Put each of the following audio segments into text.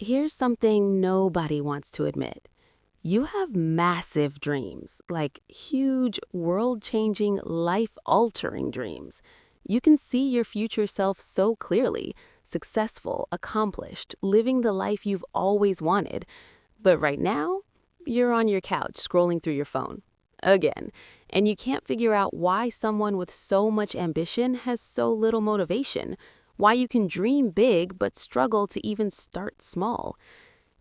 Here's something nobody wants to admit. You have massive dreams, like huge, world-changing, life-altering dreams. You can see your future self so clearly, successful, accomplished, living the life you've always wanted. But right now, you're on your couch scrolling through your phone. Again. And you can't figure out why someone with so much ambition has so little motivation, why you can dream big but struggle to even start small.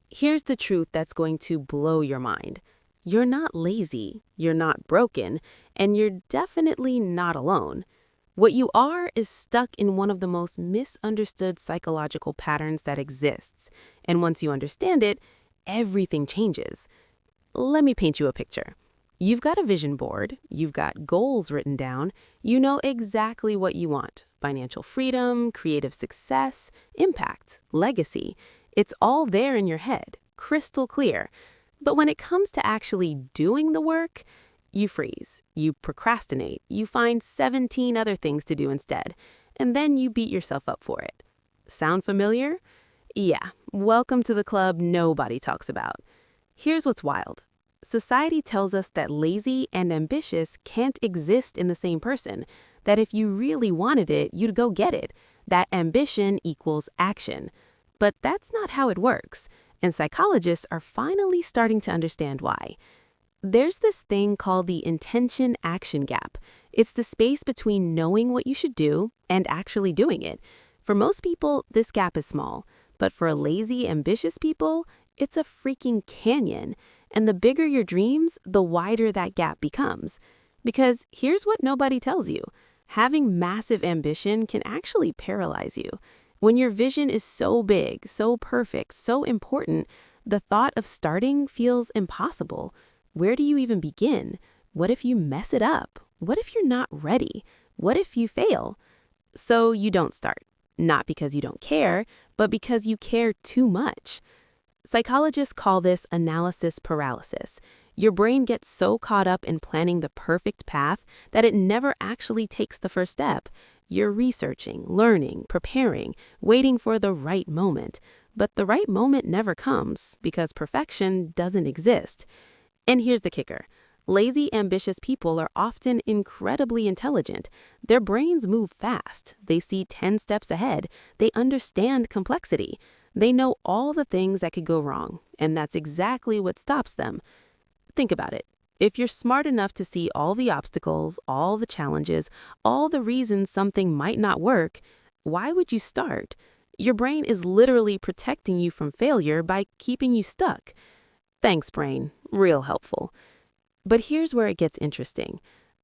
Here's the truth that's going to blow your mind. You're not lazy, you're not broken, and you're definitely not alone. What you are is stuck in one of the most misunderstood psychological patterns that exists. And once you understand it, everything changes. Let me paint you a picture. You've got a vision board, you've got goals written down, you know exactly what you want: financial freedom, creative success, impact, legacy. It's all there in your head, crystal clear. But when it comes to actually doing the work, you freeze, you procrastinate, you find 17 other things to do instead, and then you beat yourself up for it. Sound familiar? Yeah, welcome to the club nobody talks about. Here's what's wild. Society tells us that lazy and ambitious can't exist in the same person, that if you really wanted it, you'd go get it, that ambition equals action. But that's not how it works, and psychologists are finally starting to understand why. There's this thing called the intention-action gap. It's the space between knowing what you should do and actually doing it. For most people, this gap is small, but for lazy, ambitious people, it's a freaking canyon. And the bigger your dreams, the wider that gap becomes. Because here's what nobody tells you. Having massive ambition can actually paralyze you. When your vision is so big, so perfect, so important, the thought of starting feels impossible. Where do you even begin? What if you mess it up? What if you're not ready? What if you fail? So you don't start. Not because you don't care, but because you care too much. Psychologists call this analysis paralysis. Your brain gets so caught up in planning the perfect path that it never actually takes the first step. You're researching, learning, preparing, waiting for the right moment. But the right moment never comes because perfection doesn't exist. And here's the kicker. Lazy, ambitious people are often incredibly intelligent. Their brains move fast. They see 10 steps ahead. They understand complexity. They know all the things that could go wrong, and that's exactly what stops them. Think about it. If you're smart enough to see all the obstacles, all the challenges, all the reasons something might not work, why would you start? Your brain is literally protecting you from failure by keeping you stuck. Thanks, brain. Real helpful. But here's where it gets interesting.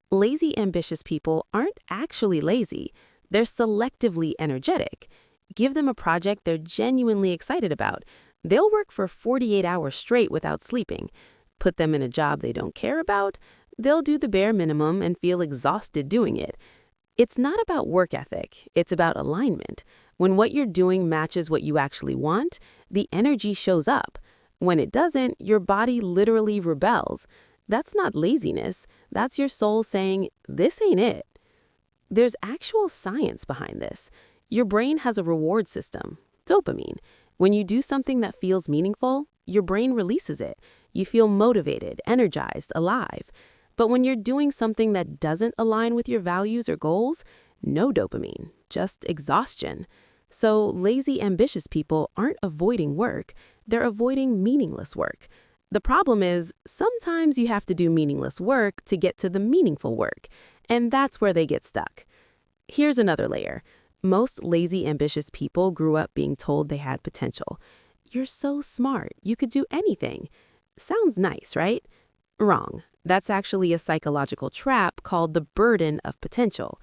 Lazy, ambitious people aren't actually lazy. They're selectively energetic. Give them a project they're genuinely excited about. They'll work for 48 hours straight without sleeping. Put them in a job they don't care about, they'll do the bare minimum and feel exhausted doing it. It's not about work ethic, it's about alignment. When what you're doing matches what you actually want, the energy shows up. When it doesn't, your body literally rebels. That's not laziness, that's your soul saying, "This ain't it." There's actual science behind this. Your brain has a reward system, dopamine. When you do something that feels meaningful, your brain releases it. You feel motivated, energized, alive. But when you're doing something that doesn't align with your values or goals, no dopamine, just exhaustion. So lazy, ambitious people aren't avoiding work, they're avoiding meaningless work. The problem is, sometimes you have to do meaningless work to get to the meaningful work, and that's where they get stuck. Here's another layer. Most lazy, ambitious people grew up being told they had potential. You're so smart, you could do anything. Sounds nice, right? Wrong. That's actually a psychological trap called the burden of potential.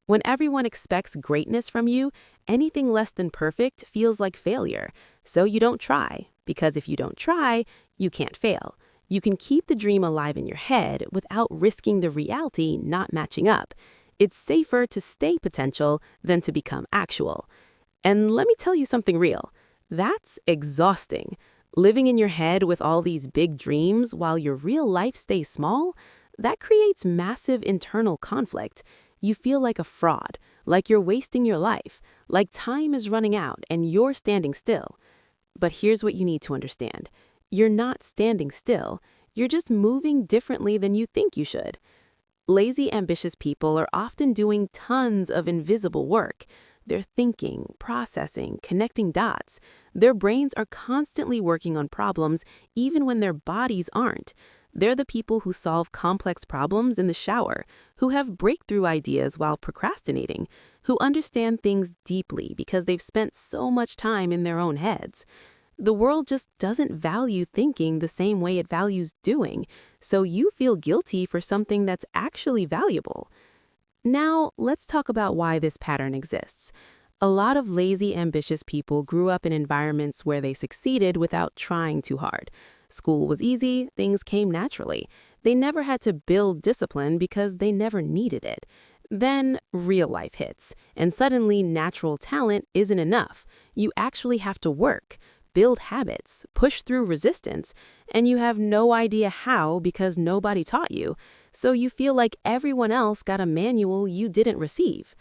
When everyone expects greatness from you, anything less than perfect feels like failure. So you don't try, because if you don't try, you can't fail. You can keep the dream alive in your head without risking the reality not matching up. It's safer to stay potential than to become actual. And let me tell you something real. That's exhausting. Living in your head with all these big dreams while your real life stays small, that creates massive internal conflict. You feel like a fraud, like you're wasting your life, like time is running out and you're standing still. But here's what you need to understand. You're not standing still. You're just moving differently than you think you should. Lazy, ambitious people are often doing tons of invisible work. They're thinking, processing, connecting dots. Their brains are constantly working on problems even when their bodies aren't. They're the people who solve complex problems in the shower, who have breakthrough ideas while procrastinating, who understand things deeply because they've spent so much time in their own heads. The world just doesn't value thinking the same way it values doing, so you feel guilty for something that's actually valuable. Now, let's talk about why this pattern exists. A lot of lazy, ambitious people grew up in environments where they succeeded without trying too hard. School was easy, things came naturally. They never had to build discipline because they never needed it. Then real life hits, and suddenly natural talent isn't enough. You actually have to work, build habits, push through resistance, and you have no idea how because nobody taught you. So you feel like everyone else got a manual you didn't receive.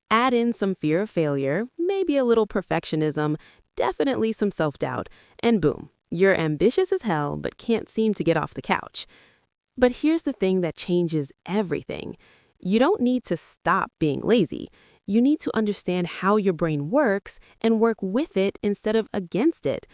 Add in some fear of failure, maybe a little perfectionism, definitely some self-doubt, and boom, you're ambitious as hell but can't seem to get off the couch. But here's the thing that changes everything. You don't need to stop being lazy. You need to understand how your brain works and work with it instead of against it.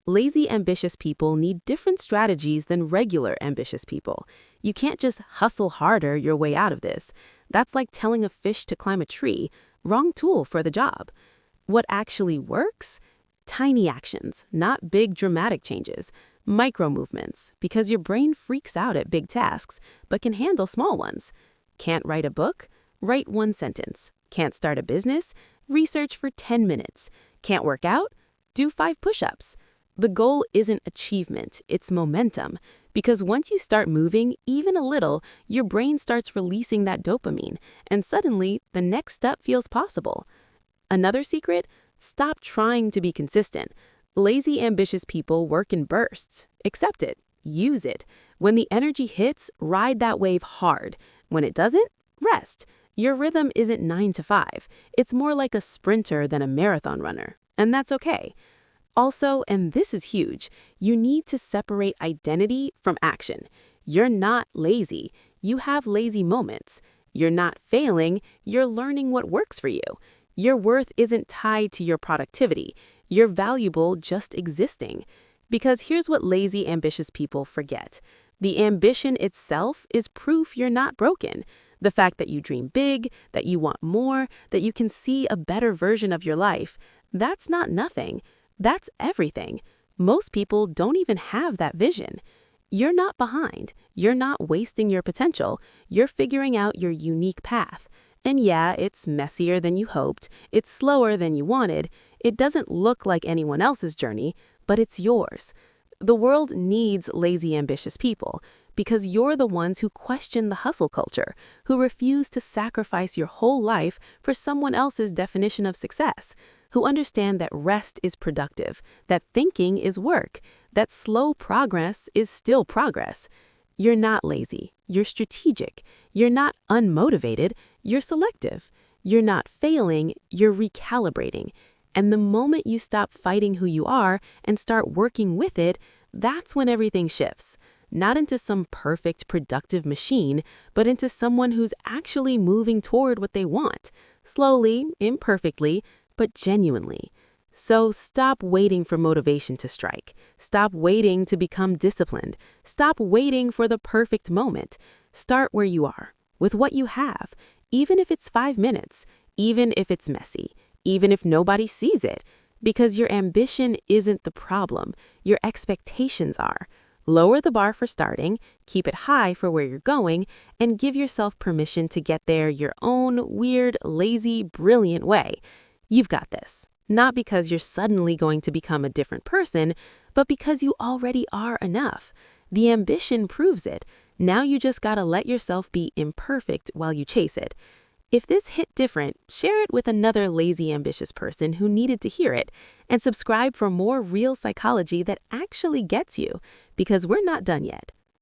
Lazy, ambitious people need different strategies than regular, ambitious people. You can't just hustle harder your way out of this. That's like telling a fish to climb a tree. Wrong tool for the job. What actually works? Tiny actions, not big dramatic changes. Micro movements, because your brain freaks out at big tasks, but can handle small ones. Can't write a book? Write one sentence. Can't start a business? Research for 10 minutes. Can't work out? Do 5 push-ups. The goal isn't achievement, it's momentum. Because once you start moving, even a little, your brain starts releasing that dopamine, and suddenly the next step feels possible. Another secret? Stop trying to be consistent. Lazy, ambitious people work in bursts. Accept it. Use it. When the energy hits, ride that wave hard. When it doesn't, rest. Your rhythm isn't 9 to 5. It's more like a sprinter than a marathon runner. And that's okay. Also, and this is huge, you need to separate identity from action. You're not lazy. You have lazy moments. You're not failing. You're learning what works for you. Your worth isn't tied to your productivity. You're valuable just existing. Because here's what lazy, ambitious people forget. The ambition itself is proof you're not broken. The fact that you dream big, that you want more, that you can see a better version of your life, that's not nothing. That's everything. Most people don't even have that vision. You're not behind. You're not wasting your potential. You're figuring out your unique path. And yeah, it's messier than you hoped. It's slower than you wanted. It doesn't look like anyone else's journey, but it's yours. The world needs lazy, ambitious people because you're the ones who question the hustle culture, who refuse to sacrifice your whole life for someone else's definition of success, who understand that rest is productive, that thinking is work, that slow progress is still progress. You're not lazy. You're strategic. You're not unmotivated. You're selective. You're not failing. You're recalibrating. And the moment you stop fighting who you are and start working with it, that's when everything shifts. Not into some perfect, productive machine, but into someone who's actually moving toward what they want. Slowly, imperfectly, but genuinely. So stop waiting for motivation to strike. Stop waiting to become disciplined. Stop waiting for the perfect moment. Start where you are, with what you have, even if it's 5 minutes, even if it's messy, even if nobody sees it. Because your ambition isn't the problem, your expectations are. Lower the bar for starting, keep it high for where you're going, and give yourself permission to get there your own weird, lazy, brilliant way. You've got this. Not because you're suddenly going to become a different person, but because you already are enough. The ambition proves it. Now you just gotta let yourself be imperfect while you chase it. If this hit different, share it with another lazy, ambitious person who needed to hear it, and subscribe for more real psychology that actually gets you, because we're not done yet.